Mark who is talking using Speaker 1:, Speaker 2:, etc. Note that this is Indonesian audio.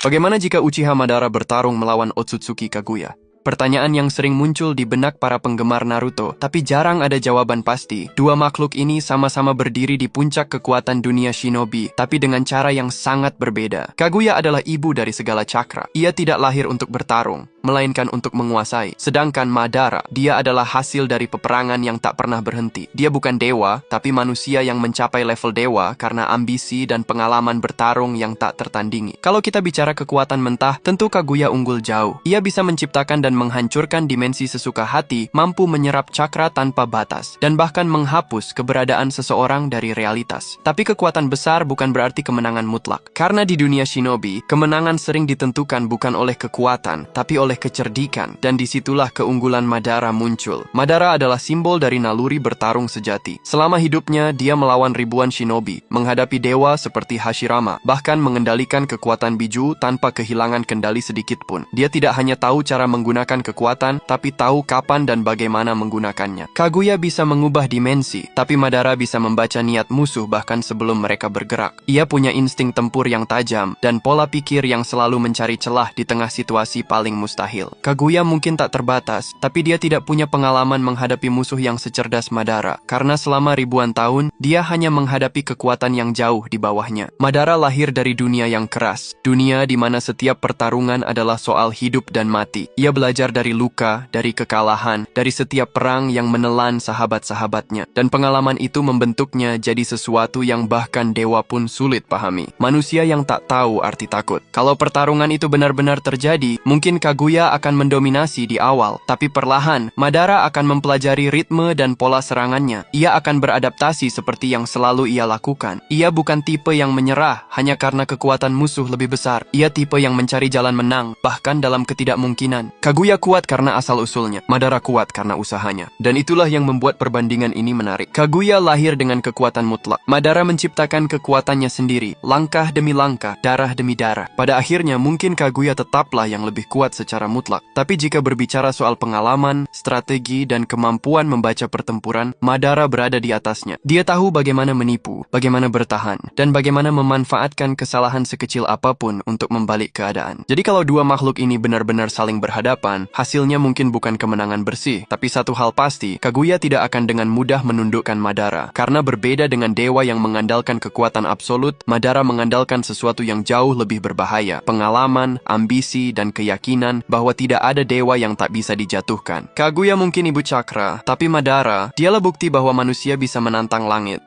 Speaker 1: Bagaimana jika Uchiha Madara bertarung melawan Otsutsuki Kaguya? Pertanyaan yang sering muncul di benak para penggemar Naruto, tapi jarang ada jawaban pasti. Dua makhluk ini sama-sama berdiri di puncak kekuatan dunia shinobi, tapi dengan cara yang sangat berbeda. Kaguya adalah ibu dari segala cakra. Ia tidak lahir untuk bertarung, melainkan untuk menguasai. Sedangkan Madara, dia adalah hasil dari peperangan yang tak pernah berhenti. Dia bukan dewa, tapi manusia yang mencapai level dewa karena ambisi dan pengalaman bertarung yang tak tertandingi. Kalau kita bicara kekuatan mentah, tentu Kaguya unggul jauh. Ia bisa menciptakan dan menghancurkan dimensi sesuka hati, mampu menyerap cakra tanpa batas, dan bahkan menghapus keberadaan seseorang dari realitas. Tapi kekuatan besar bukan berarti kemenangan mutlak. Karena di dunia shinobi, kemenangan sering ditentukan bukan oleh kekuatan, tapi oleh kecerdikan, dan disitulah keunggulan Madara muncul. Madara adalah simbol dari naluri bertarung sejati. Selama hidupnya, dia melawan ribuan shinobi, menghadapi dewa seperti Hashirama, bahkan mengendalikan kekuatan Biju tanpa kehilangan kendali sedikit pun. Dia tidak hanya tahu cara menggunakan kekuatan, tapi tahu kapan dan bagaimana menggunakannya. Kaguya bisa mengubah dimensi, tapi Madara bisa membaca niat musuh bahkan sebelum mereka bergerak. Ia punya insting tempur yang tajam, dan pola pikir yang selalu mencari celah di tengah situasi paling mustahil. Kaguya mungkin tak terbatas, tapi dia tidak punya pengalaman menghadapi musuh yang secerdas Madara, karena selama ribuan tahun, dia hanya menghadapi kekuatan yang jauh di bawahnya. Madara lahir dari dunia yang keras, dunia di mana setiap pertarungan adalah soal hidup dan mati. Ia belajar dari luka, dari kekalahan, dari setiap perang yang menelan sahabat-sahabatnya. Dan pengalaman itu membentuknya jadi sesuatu yang bahkan dewa pun sulit pahami. Manusia yang tak tahu arti takut. Kalau pertarungan itu benar-benar terjadi, mungkin Kaguya akan mendominasi di awal. Tapi perlahan, Madara akan mempelajari ritme dan pola serangannya. Ia akan beradaptasi seperti yang selalu ia lakukan. Ia bukan tipe yang menyerah hanya karena kekuatan musuh lebih besar. Ia tipe yang mencari jalan menang, bahkan dalam ketidakmungkinan. Kaguya kuat karena asal-usulnya, Madara kuat karena usahanya. Dan itulah yang membuat perbandingan ini menarik. Kaguya lahir dengan kekuatan mutlak. Madara menciptakan kekuatannya sendiri, langkah demi langkah, darah demi darah. Pada akhirnya mungkin Kaguya tetaplah yang lebih kuat secara mutlak. Tapi jika berbicara soal pengalaman, strategi, dan kemampuan membaca pertempuran, Madara berada di atasnya. Dia tahu bagaimana menipu, bagaimana bertahan, dan bagaimana memanfaatkan kesalahan sekecil apapun untuk membalik keadaan. Jadi kalau dua makhluk ini benar-benar saling berhadapan, hasilnya mungkin bukan kemenangan bersih, tapi satu hal pasti, Kaguya tidak akan dengan mudah menundukkan Madara. Karena berbeda dengan dewa yang mengandalkan kekuatan absolut, Madara mengandalkan sesuatu yang jauh lebih berbahaya, pengalaman, ambisi, dan keyakinan bahwa tidak ada dewa yang tak bisa dijatuhkan. Kaguya mungkin ibu cakra, tapi Madara, dialah bukti bahwa manusia bisa menantang langit.